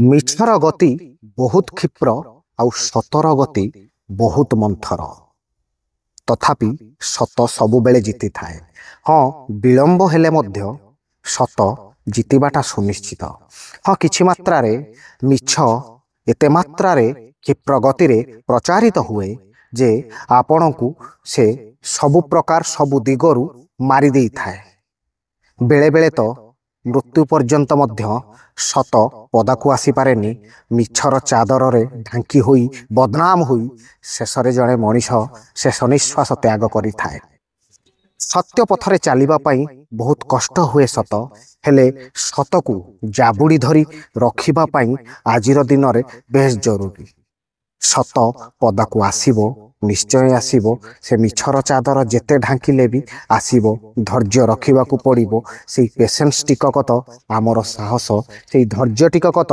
ମିଛର ଗତି ବହୁତ କ୍ଷିପ୍ର ଆଉ ସତର ଗତି ବହୁତ ମନ୍ଥର। ତଥାପି ସତ ସବୁବେଳେ ଜିତିଥାଏ। ହଁ, ବିଳମ୍ବ ହେଲେ ମଧ୍ୟ ସତ ଜିତିବାଟା ସୁନିଶ୍ଚିତ। ହଁ, କିଛି ମାତ୍ରାରେ ମିଛ ଏତେ ମାତ୍ରାରେ କ୍ଷିପ୍ର ଗତିରେ ପ୍ରଚାରିତ ହୁଏ ଯେ ଆପଣଙ୍କୁ ସେ ସବୁ ପ୍ରକାର ସବୁ ଦିଗରୁ ମାରି ଦେଇଥାଏ। ବେଳେବେଳେ ତ ମୃତ୍ୟୁ ପର୍ଯ୍ୟନ୍ତ ମଧ୍ୟ ସତ ପଦାକୁ ଆସିପାରେନି। ମିଛର ଚାଦରରେ ଢାଙ୍କି ହୋଇ ବଦନାମ ହୋଇ ଶେଷରେ ଜଣେ ମଣିଷ ଶେଷ ନିଶ୍ୱାସ ତ୍ୟାଗ କରିଥାଏ। ସତ୍ୟ ପଥରେ ଚାଲିବା ପାଇଁ ବହୁତ କଷ୍ଟ ହୁଏ ସତ, ହେଲେ ସତକୁ ଜାବୁଡ଼ି ଧରି ରଖିବା ପାଇଁ ଆଜିର ଦିନରେ ବେଶ ଜରୁରୀ। ସତ ପଦାକୁ ଆସିବ, ନିଶ୍ଚୟ ଆସିବ। ସେ ମିଛର ଚାଦର ଯେତେ ଢାଙ୍କିଲେ ବି ଆସିବ। ଧୈର୍ଯ୍ୟ ରଖିବାକୁ ପଡ଼ିବ। ସେଇ ପେସେନ୍ସ ଟିକକ ତ ଆମର ସାହସ, ସେଇ ଧୈର୍ଯ୍ୟ ଟିକକ ତ